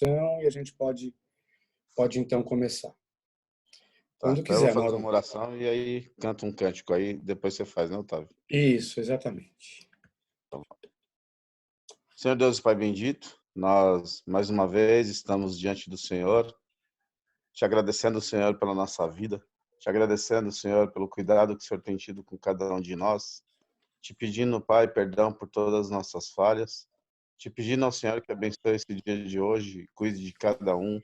oração e a gente pode então começar. Tá, Quando então eu vou quiser, fazer Mauro. uma oração e aí canta um cântico aí, depois você faz, né, Otávio? Isso, exatamente. Senhor Deus e Pai bendito, nós mais uma vez estamos diante do Senhor, te agradecendo, Senhor, pela nossa vida, te agradecendo, Senhor, pelo cuidado que o Senhor tem tido com cada um de nós, te pedindo, Pai, perdão por todas as nossas falhas, te pedindo ao Senhor que abençoe esse dia de hoje, cuide de cada um,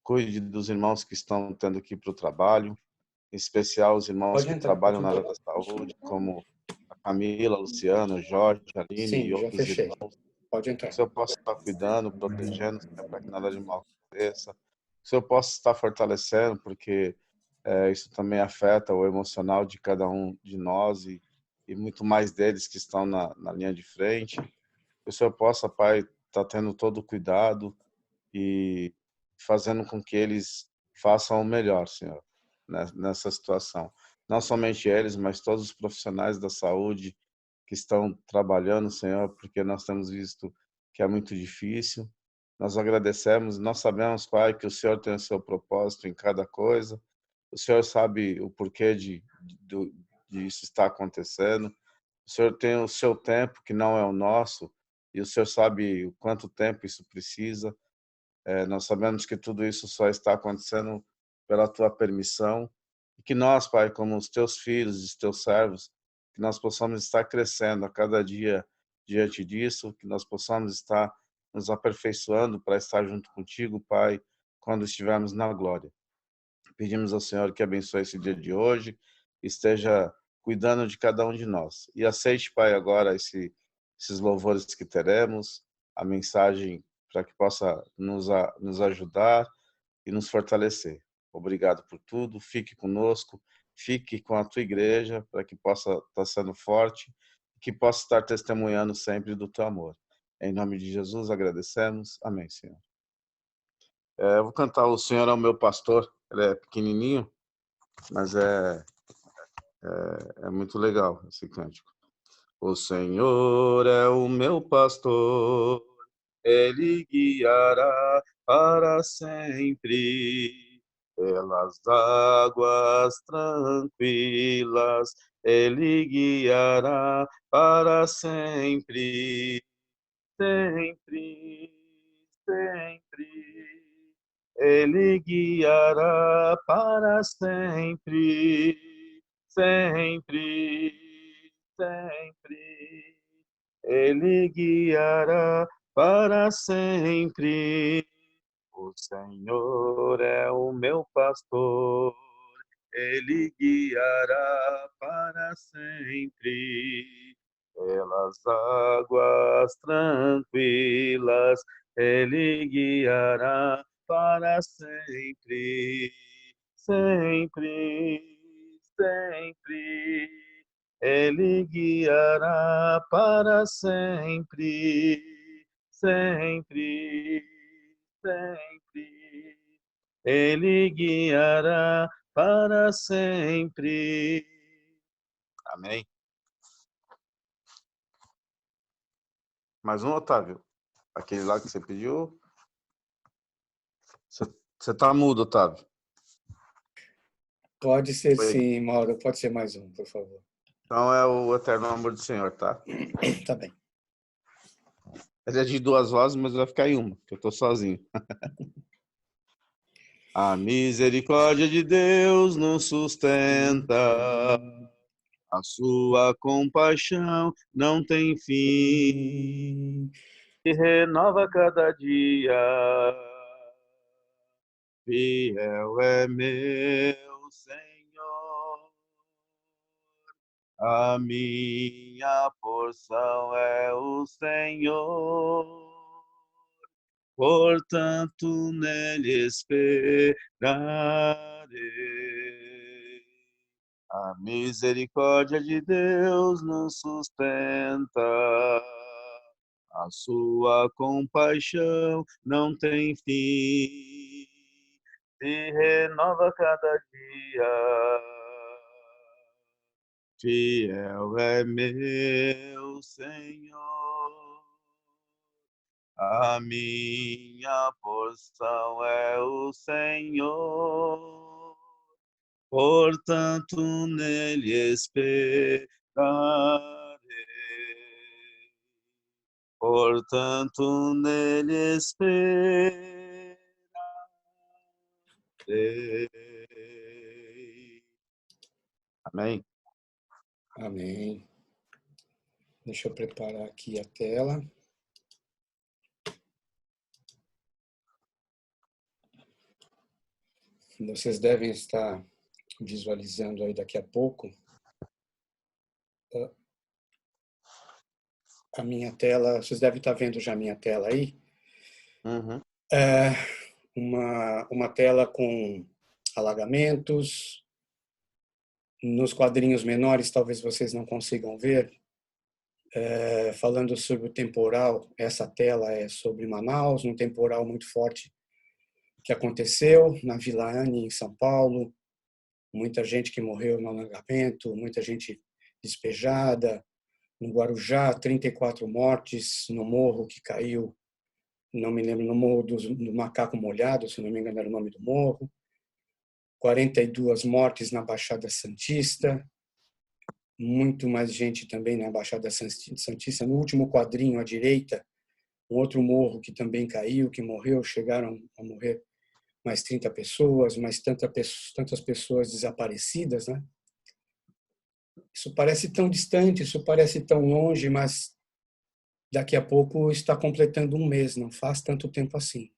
cuide dos irmãos que estão tendo que ir para o trabalho, em especial os irmãos Pode que entrar, trabalham pode na área entrar. da saúde, como a Camila, Luciano, Jorge, Aline Sim, e já outros fechei. irmãos. Pode Que o entrar. Senhor possa estar cuidando, protegendo, para que nada de mal aconteça. Que o Senhor possa estar fortalecendo, porque isso também afeta o emocional de cada um de nós e muito mais deles que estão na linha de frente. Que o Senhor possa, Pai, estar tendo todo o cuidado e fazendo com que eles façam o melhor, Senhor, nessa situação. Não somente eles, mas todos os profissionais da saúde que estão trabalhando, Senhor, porque nós temos visto que é muito difícil. Nós agradecemos, nós sabemos, Pai, que o Senhor tem o seu propósito em cada coisa. O Senhor sabe o porquê de isso estar acontecendo. O Senhor tem o seu tempo, que não é o nosso, e o Senhor sabe o quanto tempo isso precisa. Nós sabemos que tudo isso só está acontecendo pela tua permissão e que nós, Pai, como os teus filhos, os teus servos, que nós possamos estar crescendo a cada dia diante disso, que nós possamos estar nos aperfeiçoando para estar junto contigo, Pai, quando estivermos na glória. Pedimos ao Senhor que abençoe esse dia de hoje, esteja cuidando de cada um de nós. E aceite, Pai, agora esses louvores que teremos, a mensagem para que possa nos ajudar e nos fortalecer. Obrigado por tudo, fique conosco, fique com a tua igreja para que possa estar sendo forte e que possa estar testemunhando sempre do teu amor. Em nome de Jesus agradecemos. Amém, Senhor. Eu vou cantar O Senhor é o Meu Pastor. Ele é pequenininho, mas é muito legal esse cântico. O Senhor é o meu pastor, Ele guiará para sempre. Pelas águas tranquilas, Ele guiará para sempre. Sempre, sempre. Ele guiará para sempre, sempre, sempre. Ele guiará para sempre. O Senhor é o meu pastor, Ele guiará para sempre. Pelas águas tranquilas, Ele guiará para sempre, sempre, sempre. Ele guiará para sempre, sempre, sempre. Ele guiará para sempre. Amém. Mais um, Otávio? Aquele lá que você pediu? Você tá mudo, Otávio. Pode ser Oi. sim, Mauro. Pode ser mais um, por favor. Então é o Eterno Amor do Senhor, tá? Tá bem. Ele é de duas vozes, mas vai ficar em uma, que eu tô sozinho. A misericórdia de Deus nos sustenta, a sua compaixão não tem fim, e renova cada dia. Fiel é meu Senhor, a minha porção é o Senhor, portanto nele esperarei. A misericórdia de Deus nos sustenta, a sua compaixão não tem fim, se renova cada dia. Fiel é meu Senhor, A minha porção é o Senhor, portanto nele esperarei. Portanto nele esperarei. Amém? Amém. Deixa eu preparar aqui a tela. Vocês devem estar visualizando aí daqui a pouco a minha tela. Vocês devem estar vendo já a minha tela aí. Uhum. É uma tela com alagamentos. Nos quadrinhos menores, talvez vocês não consigam ver. Falando sobre o temporal, essa tela é sobre Manaus, um temporal muito forte que aconteceu na Vila Anne, em São Paulo. Muita gente que morreu no alagamento, muita gente despejada. No Guarujá, 34 mortes no morro que caiu, não me lembro, no Morro do Macaco Molhado, se não me engano era o nome do morro. 42 mortes na Baixada Santista, muito mais gente também na Baixada Santista. No último quadrinho à direita, um outro morro que também caiu, que morreu, chegaram a morrer mais 30 pessoas, mais tantas pessoas desaparecidas, né? Isso parece tão distante, isso parece tão longe, mas daqui a pouco está completando um mês, não faz tanto tempo assim.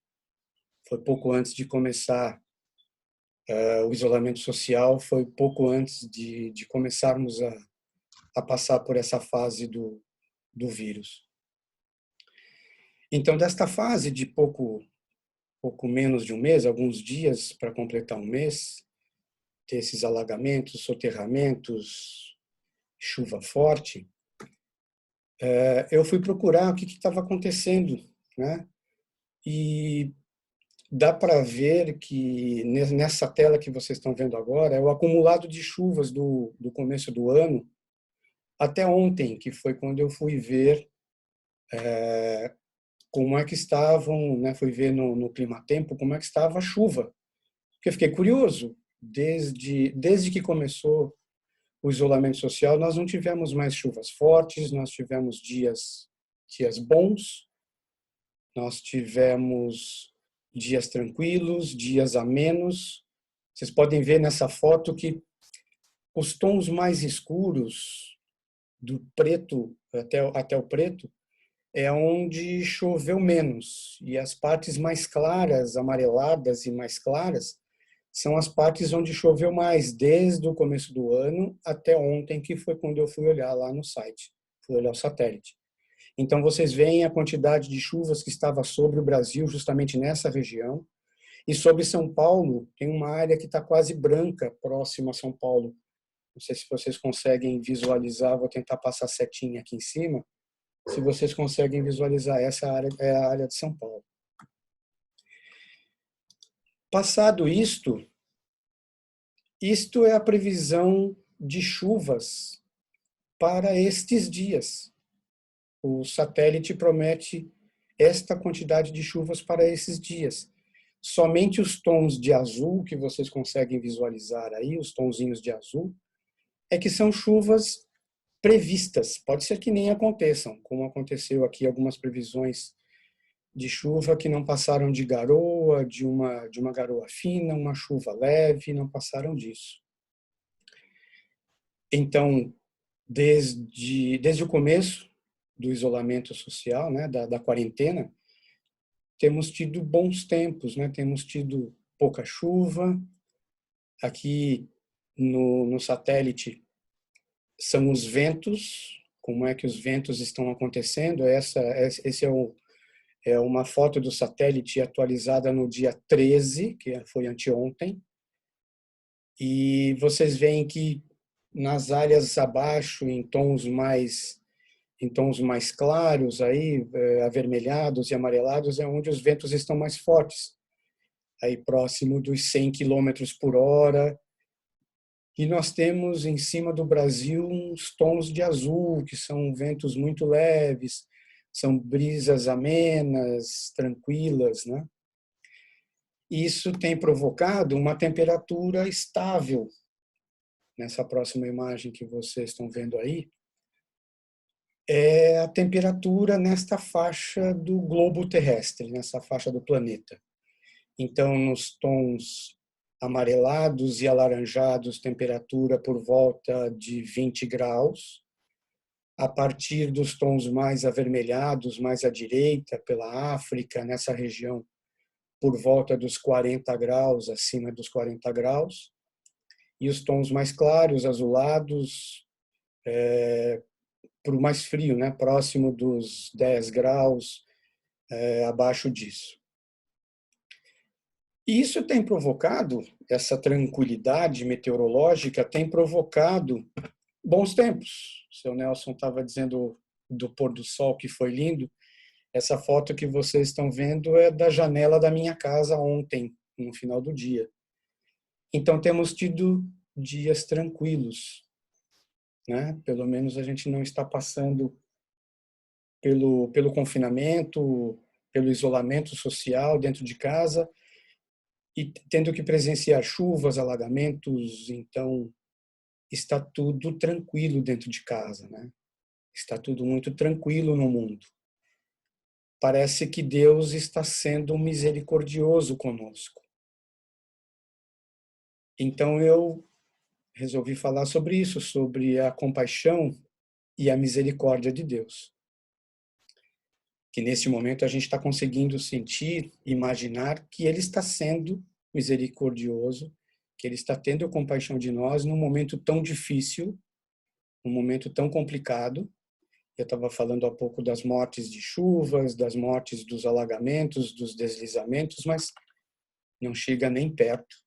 Foi pouco antes de começar o isolamento social, foi pouco antes de começarmos a passar por essa fase do vírus. Então, desta fase de pouco menos de um mês, alguns dias para completar um mês, ter esses alagamentos, soterramentos, chuva forte, eu fui procurar o que estava acontecendo, né? E dá para ver que nessa tela que vocês estão vendo agora é o acumulado de chuvas do começo do ano até ontem, que foi quando eu fui ver como é que estavam, né? Fui ver no Climatempo como é que estava a chuva, porque eu fiquei curioso. Desde que começou o isolamento social, nós não tivemos mais chuvas fortes, nós tivemos dias bons, nós tivemos dias tranquilos, dias amenos. Vocês podem ver nessa foto que os tons mais escuros, do preto até o preto, é onde choveu menos. E as partes mais claras, amareladas e mais claras, são as partes onde choveu mais, desde o começo do ano até ontem, que foi quando eu fui olhar lá no site, fui olhar o satélite. Então, vocês veem a quantidade de chuvas que estava sobre o Brasil, justamente nessa região. E sobre São Paulo, tem uma área que está quase branca, próxima a São Paulo. Não sei se vocês conseguem visualizar, vou tentar passar setinha aqui em cima. Se vocês conseguem visualizar, essa área é a área de São Paulo. Passado isto é a previsão de chuvas para estes dias. O satélite promete esta quantidade de chuvas para esses dias. Somente os tons de azul que vocês conseguem visualizar aí, os tonzinhos de azul, é que são chuvas previstas. Pode ser que nem aconteçam, como aconteceu aqui algumas previsões de chuva que não passaram de garoa, de uma garoa fina, uma chuva leve, não passaram disso. Então, desde o começo do isolamento social, né, da quarentena, temos tido bons tempos, né? Temos tido pouca chuva. Aqui no satélite são os ventos, como é que os ventos estão acontecendo. Esse é uma foto do satélite atualizada no dia 13, que foi anteontem. E vocês veem que nas áreas abaixo, em tons mais claros, aí, avermelhados e amarelados, é onde os ventos estão mais fortes, aí próximo dos 100 quilômetros por hora. E nós temos em cima do Brasil uns tons de azul, que são ventos muito leves, são brisas amenas, tranquilas, né? Isso tem provocado uma temperatura estável. Nessa próxima imagem que vocês estão vendo aí, é a temperatura nesta faixa do globo terrestre, nessa faixa do planeta. Então, nos tons amarelados e alaranjados, temperatura por volta de 20 graus. A partir dos tons mais avermelhados, mais à direita, pela África, nessa região, por volta dos 40 graus, acima dos 40 graus. E os tons mais claros, azulados, para o mais frio, né? Próximo dos 10 graus, abaixo disso. E isso tem provocado, essa tranquilidade meteorológica tem provocado bons tempos. O seu Nelson estava dizendo do pôr do sol, que foi lindo. Essa foto que vocês estão vendo é da janela da minha casa ontem, no final do dia. Então, temos tido dias tranquilos, né? Pelo menos a gente não está passando pelo confinamento, pelo isolamento social dentro de casa e tendo que presenciar chuvas, alagamentos. Então, está tudo tranquilo dentro de casa, né? Está tudo muito tranquilo no mundo. Parece que Deus está sendo misericordioso conosco. Então eu resolvi falar sobre isso, sobre a compaixão e a misericórdia de Deus. Que nesse momento a gente está conseguindo sentir, imaginar que Ele está sendo misericordioso, que Ele está tendo compaixão de nós num momento tão difícil, num momento tão complicado. Eu estava falando há pouco das mortes de chuvas, das mortes dos alagamentos, dos deslizamentos, mas não chega nem perto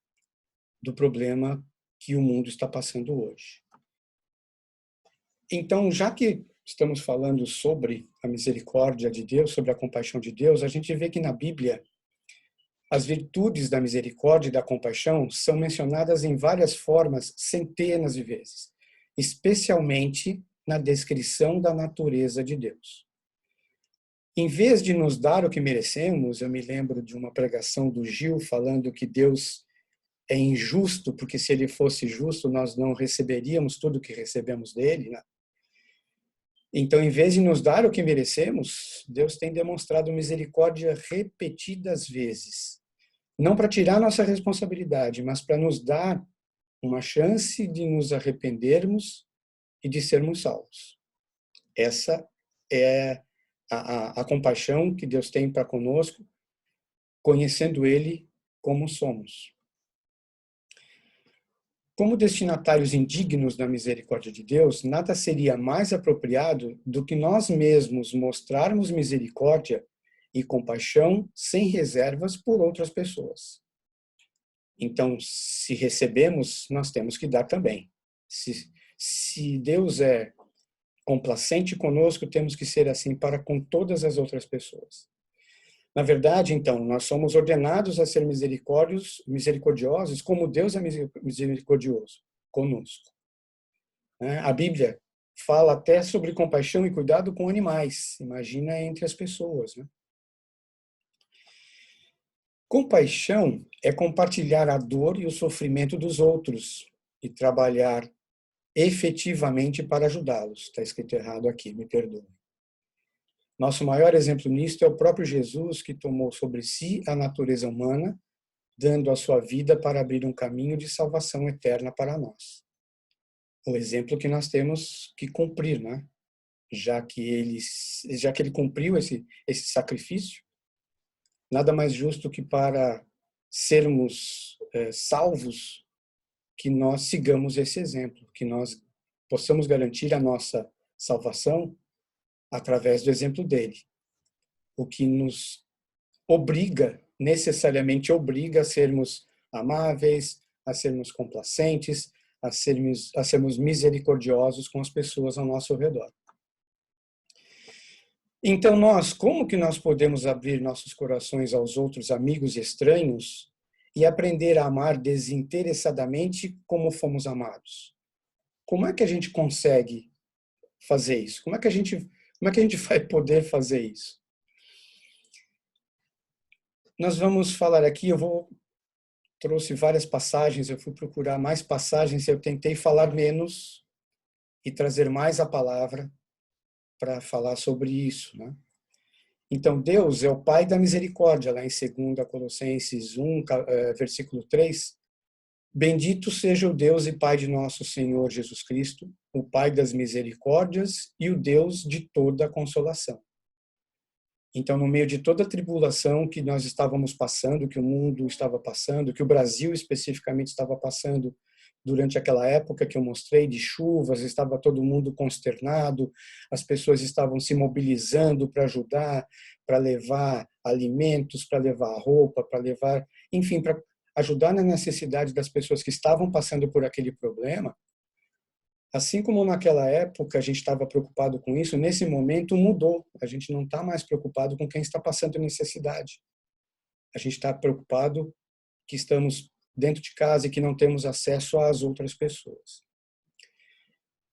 do problema que o mundo está passando hoje. Então, já que estamos falando sobre a misericórdia de Deus, sobre a compaixão de Deus, a gente vê que na Bíblia as virtudes da misericórdia e da compaixão são mencionadas em várias formas, centenas de vezes, especialmente na descrição da natureza de Deus. Em vez de nos dar o que merecemos, eu me lembro de uma pregação do Gil falando que Deus é injusto, porque se ele fosse justo, nós não receberíamos tudo o que recebemos dele, né? Então, em vez de nos dar o que merecemos, Deus tem demonstrado misericórdia repetidas vezes. Não para tirar nossa responsabilidade, mas para nos dar uma chance de nos arrependermos e de sermos salvos. Essa é a compaixão que Deus tem para conosco, conhecendo Ele como somos. Como destinatários indignos da misericórdia de Deus, nada seria mais apropriado do que nós mesmos mostrarmos misericórdia e compaixão sem reservas por outras pessoas. Então, se recebemos, nós temos que dar também. Se Deus é complacente conosco, temos que ser assim para com todas as outras pessoas. Na verdade, então, nós somos ordenados a ser misericordiosos como Deus é misericordioso conosco. A Bíblia fala até sobre compaixão e cuidado com animais. Imagina entre as pessoas, né? Compaixão é compartilhar a dor e o sofrimento dos outros e trabalhar efetivamente para ajudá-los. Está escrito errado aqui, me perdoe. Nosso maior exemplo nisto é o próprio Jesus, que tomou sobre si a natureza humana, dando a sua vida para abrir um caminho de salvação eterna para nós. O exemplo que nós temos que cumprir, né? Já que ele cumpriu esse sacrifício, nada mais justo que para sermos salvos, que nós sigamos esse exemplo, que nós possamos garantir a nossa salvação através do exemplo dele. O que nos necessariamente obriga a sermos amáveis, a sermos complacentes, a sermos misericordiosos com as pessoas ao nosso redor. Então como que nós podemos abrir nossos corações aos outros amigos e estranhos e aprender a amar desinteressadamente como fomos amados? Como é que a gente consegue fazer isso? Como é Como é que a gente vai poder fazer isso? Nós vamos falar aqui, trouxe várias passagens, eu fui procurar mais passagens, eu tentei falar menos e trazer mais a palavra para falar sobre isso, né? Então, Deus é o Pai da misericórdia, lá em 2 Colossenses 1, versículo 3. Bendito seja o Deus e Pai de nosso Senhor Jesus Cristo, o Pai das misericórdias e o Deus de toda a consolação. Então, no meio de toda a tribulação que nós estávamos passando, que o mundo estava passando, que o Brasil especificamente estava passando durante aquela época que eu mostrei de chuvas, estava todo mundo consternado, as pessoas estavam se mobilizando para ajudar, para levar alimentos, para levar roupa, para levar, enfim, para ajudar na necessidade das pessoas que estavam passando por aquele problema. Assim como naquela época a gente estava preocupado com isso, nesse momento mudou. A gente não está mais preocupado com quem está passando necessidade. A gente está preocupado que estamos dentro de casa e que não temos acesso às outras pessoas.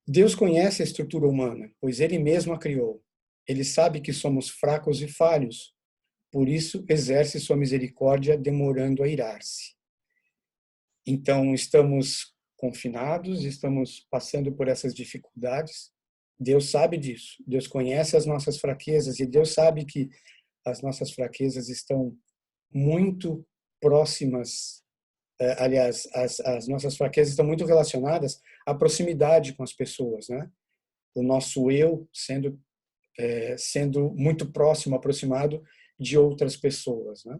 Deus conhece a estrutura humana, pois Ele mesmo a criou. Ele sabe que somos fracos e falhos, por isso exerce sua misericórdia demorando a irar-se. Então, estamos confinados, estamos passando por essas dificuldades. Deus sabe disso. Deus conhece as nossas fraquezas e Deus sabe que as nossas fraquezas estão muito próximas. Aliás, as nossas fraquezas estão muito relacionadas à proximidade com as pessoas, né? O nosso eu sendo muito próximo, aproximado de outras pessoas, né?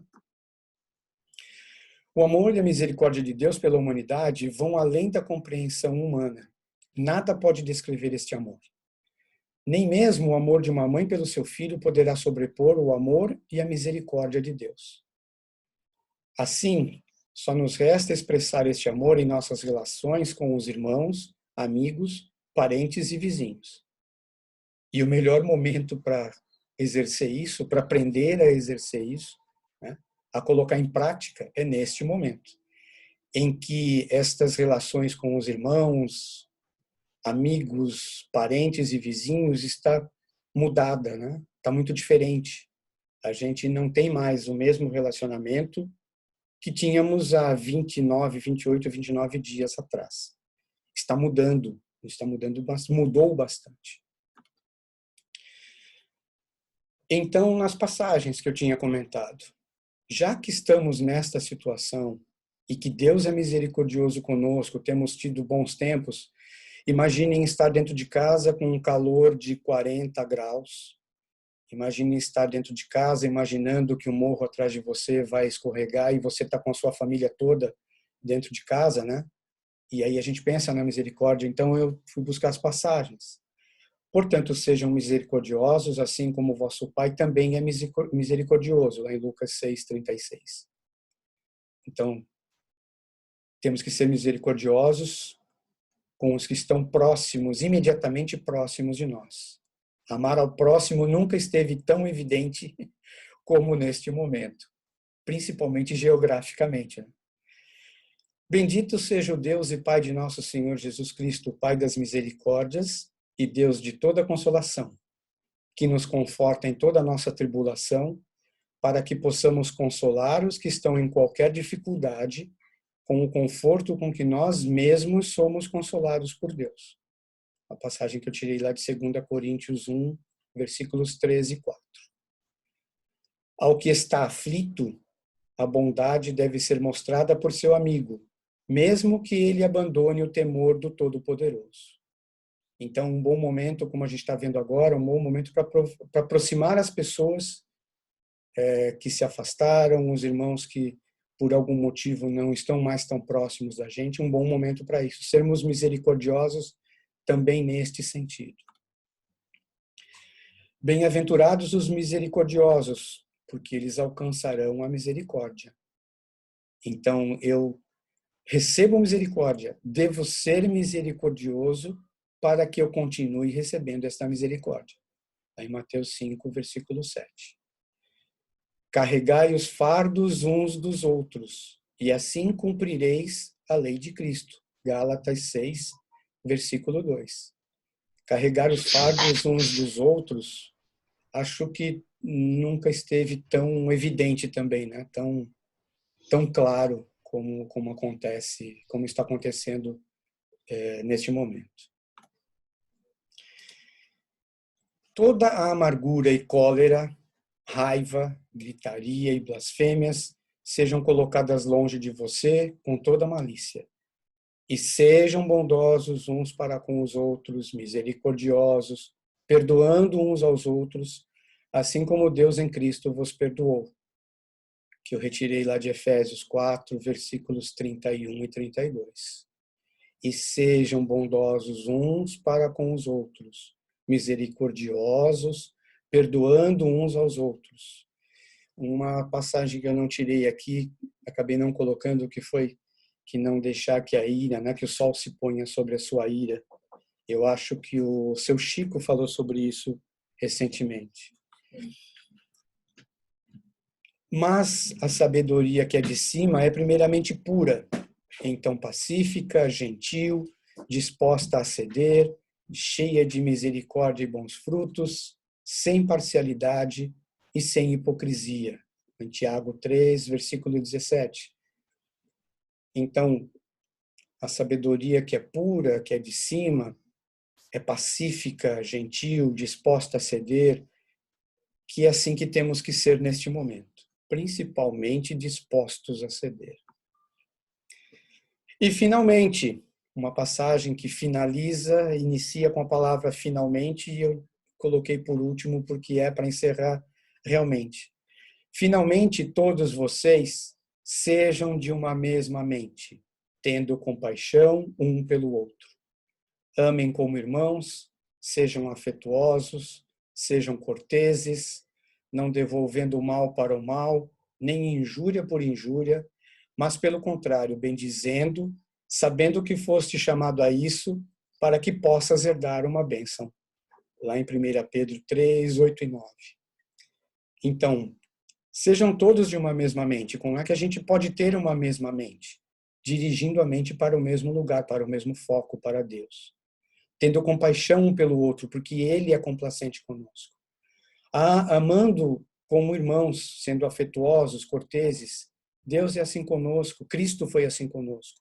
O amor e a misericórdia de Deus pela humanidade vão além da compreensão humana. Nada pode descrever este amor. Nem mesmo o amor de uma mãe pelo seu filho poderá sobrepor o amor e a misericórdia de Deus. Assim, só nos resta expressar este amor em nossas relações com os irmãos, amigos, parentes e vizinhos. E o melhor momento para exercer isso, para aprender a exercer isso, né, a colocar em prática, é neste momento, em que estas relações com os irmãos, amigos, parentes e vizinhos está mudada, né? Está muito diferente. A gente não tem mais o mesmo relacionamento que tínhamos há 29, 28, 29 dias atrás. Mudou bastante. Então, nas passagens que eu tinha comentado, já que estamos nesta situação e que Deus é misericordioso conosco, temos tido bons tempos, imaginem estar dentro de casa com um calor de 40 graus. Imaginem estar dentro de casa imaginando que o morro atrás de você vai escorregar e você está com a sua família toda dentro de casa, né? E aí a gente pensa na misericórdia. Então eu fui buscar as passagens. Portanto, sejam misericordiosos, assim como o vosso Pai também é misericordioso, lá em Lucas 6:36. Então, temos que ser misericordiosos com os que estão próximos, imediatamente próximos de nós. Amar ao próximo nunca esteve tão evidente como neste momento, principalmente geograficamente, né? Bendito seja o Deus e Pai de nosso Senhor Jesus Cristo, Pai das misericórdias e Deus de toda consolação, que nos conforta em toda a nossa tribulação, para que possamos consolar os que estão em qualquer dificuldade, com o conforto com que nós mesmos somos consolados por Deus. A passagem que eu tirei lá de 2 Coríntios 1, versículos 13 e 4. Ao que está aflito, a bondade deve ser mostrada por seu amigo, mesmo que ele abandone o temor do Todo-Poderoso. Então, um bom momento, como a gente está vendo agora, um bom momento para aproximar as pessoas que se afastaram, os irmãos que, por algum motivo, não estão mais tão próximos da gente, um bom momento para isso. Sermos misericordiosos também neste sentido. Bem-aventurados os misericordiosos, porque eles alcançarão a misericórdia. Então, eu recebo misericórdia, devo ser misericordioso para que eu continue recebendo esta misericórdia. Aí Mateus 5, versículo 7. Carregai os fardos uns dos outros, e assim cumprireis a lei de Cristo. Gálatas 6, versículo 2. carregar os fardos uns dos outros, acho que nunca esteve tão evidente também, né? Tão claro como acontece, como está acontecendo neste momento. Toda a amargura e cólera, raiva, gritaria e blasfêmias sejam colocadas longe de você com toda malícia. E sejam bondosos uns para com os outros, misericordiosos, perdoando uns aos outros, assim como Deus em Cristo vos perdoou. Que eu retirei lá de Efésios 4, versículos 31 e 32. E sejam bondosos uns para com os outros, misericordiosos, perdoando uns aos outros. Uma passagem que eu não tirei aqui, acabei não colocando, que foi que não deixar que a ira, né, que o sol se ponha sobre a sua ira. Eu acho que o seu Chico falou sobre isso recentemente. Mas a sabedoria que é de cima é primeiramente pura, então pacífica, gentil, disposta a ceder, cheia de misericórdia e bons frutos, sem parcialidade e sem hipocrisia. Em Tiago 3, versículo 17. Então, a sabedoria que é pura, que é de cima, é pacífica, gentil, disposta a ceder, que é assim que temos que ser neste momento, principalmente dispostos a ceder. E, finalmente, uma passagem que finaliza, inicia com a palavra finalmente, e eu coloquei por último porque é para encerrar realmente. Finalmente, todos vocês sejam de uma mesma mente, tendo compaixão um pelo outro. Amem como irmãos, sejam afetuosos, sejam corteses, não devolvendo o mal para o mal, nem injúria por injúria, mas, pelo contrário, bendizendo, sabendo que foste chamado a isso, para que possas herdar uma bênção. Lá em 1 Pedro 3, 8 e 9. Então, sejam todos de uma mesma mente. Como é que a gente pode ter uma mesma mente? Dirigindo a mente para o mesmo lugar, para o mesmo foco, para Deus. Tendo compaixão um pelo outro, porque Ele é complacente conosco. Amando como irmãos, sendo afetuosos, corteses. Deus é assim conosco, Cristo foi assim conosco.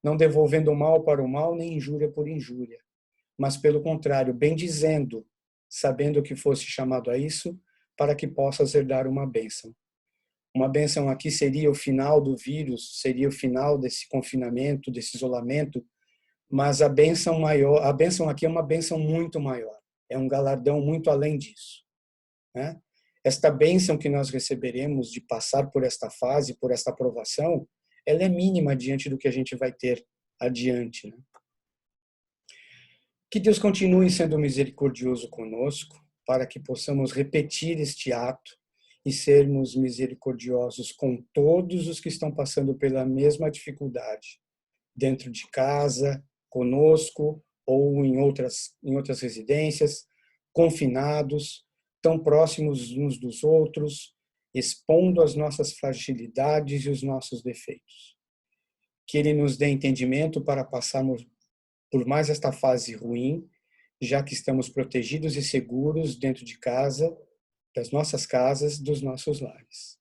Não devolvendo o mal para o mal, nem injúria por injúria. Mas, pelo contrário, bendizendo, sabendo que fosse chamado a isso, para que possas herdar uma bênção. Uma bênção aqui seria o final do vírus, seria o final desse confinamento, desse isolamento, mas a bênção maior, a bênção aqui é uma bênção muito maior, é um galardão muito além disso, né? Esta bênção que nós receberemos de passar por esta fase, por esta aprovação, ela é mínima diante do que a gente vai ter adiante, né? Que Deus continue sendo misericordioso conosco, para que possamos repetir este ato e sermos misericordiosos com todos os que estão passando pela mesma dificuldade, dentro de casa, conosco ou em outras residências, confinados, tão próximos uns dos outros, expondo as nossas fragilidades e os nossos defeitos. Que Ele nos dê entendimento para passarmos por mais esta fase ruim, já que estamos protegidos e seguros dentro de casa, das nossas casas, dos nossos lares.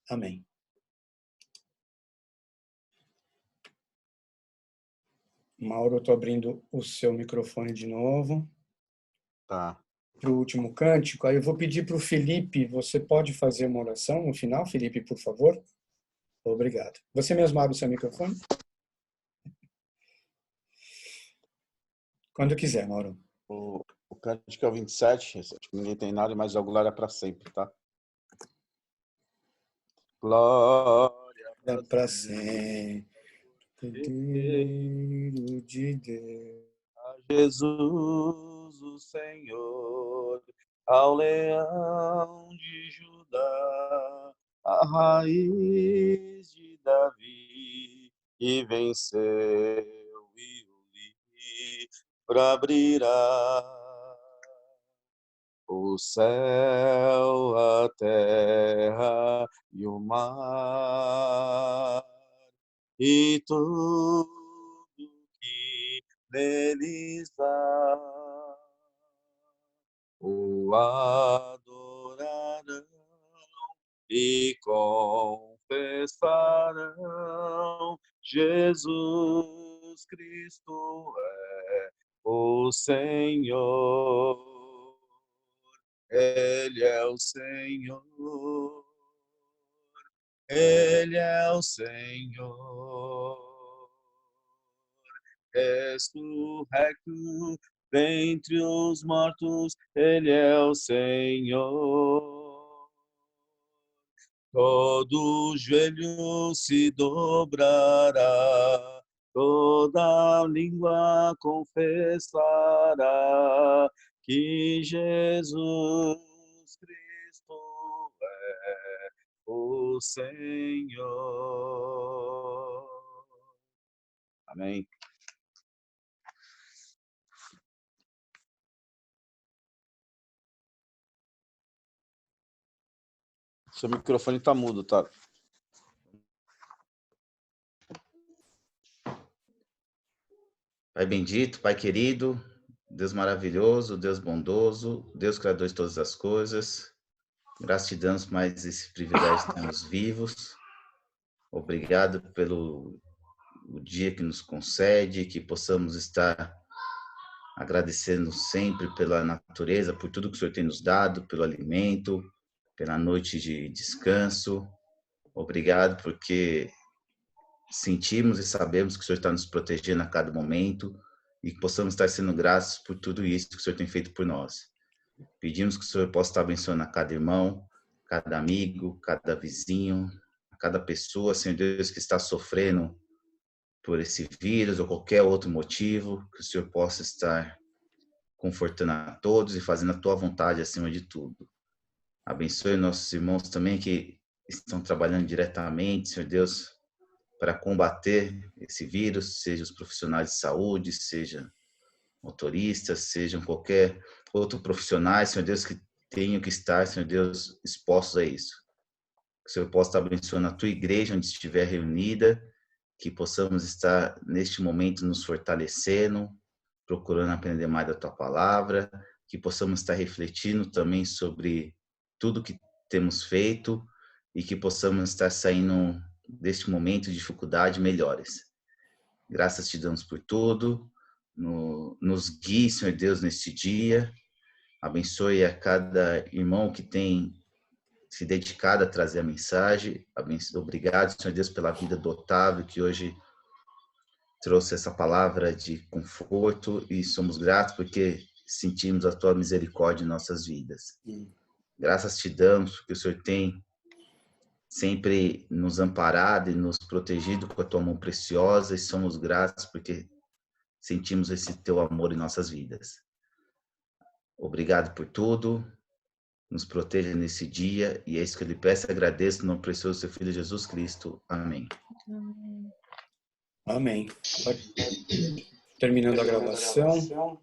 Amém. Mauro, eu estou abrindo o seu microfone de novo. Tá. Para o último cântico, aí eu vou pedir para o Felipe, você pode fazer uma oração no final, Felipe, por favor? Obrigado. Você mesmo abre o seu microfone? Quando quiser, Mauro. O cântico é o 27, acho que ninguém tem nada, mas a glória para sempre, tá? Glória Para sempre, Cordeiro de Deus. a Jesus, o Senhor, ao leão de Judá, a raiz de Davi, que venceu e o livro abrirá. O céu, a terra e o mar, e tudo que neles há, o adorarão e confessarão: Jesus Cristo é o Senhor. Ele é o Senhor. Ele é o Senhor. Ressurrecto dentre os mortos, Ele é o Senhor. Todo joelho se dobrará, toda língua confessará que Jesus Cristo é o Senhor. Amém. Seu microfone está mudo, tá? Pai bendito, Pai querido, Deus maravilhoso, Deus bondoso, Deus criador de todas as coisas, graças te damos por mais esse privilégio de estarmos vivos. Obrigado pelo o dia que nos concede, que possamos estar agradecendo sempre pela natureza, por tudo que o Senhor tem nos dado, pelo alimento, pela noite de descanso. Obrigado porque sentimos e sabemos que o Senhor está nos protegendo a cada momento e que possamos estar sendo gratos por tudo isso que o Senhor tem feito por nós. Pedimos que o Senhor possa estar abençoando a cada irmão, cada amigo, cada vizinho, a cada pessoa, Senhor Deus, que está sofrendo por esse vírus ou qualquer outro motivo, que o Senhor possa estar confortando a todos e fazendo a tua vontade acima de tudo. Abençoe nossos irmãos também que estão trabalhando diretamente, Senhor Deus, para combater esse vírus, seja os profissionais de saúde, seja motoristas, sejam qualquer outro profissionais, Senhor Deus, que tenham que estar, Senhor Deus, expostos a isso. Que o Senhor possa estar abençoando a tua igreja onde estiver reunida, que possamos estar neste momento nos fortalecendo, procurando aprender mais da tua palavra, que possamos estar refletindo também sobre tudo que temos feito e que possamos estar saindo deste momento de dificuldade melhores. Graças te damos por tudo. Nos guie, Senhor Deus, neste dia. Abençoe a cada irmão que tem se dedicado a trazer a mensagem. Obrigado, Senhor Deus, pela vida do Otávio, que hoje trouxe essa palavra de conforto e somos gratos porque sentimos a tua misericórdia em nossas vidas. Graças te damos porque o Senhor tem sempre nos amparado e nos protegido com a tua mão preciosa e somos gratos porque sentimos esse teu amor em nossas vidas. Obrigado por tudo, nos proteja nesse dia e é isso que eu lhe peço e agradeço no nome precioso do seu Filho Jesus Cristo. Amém. Amém. Terminando a gravação.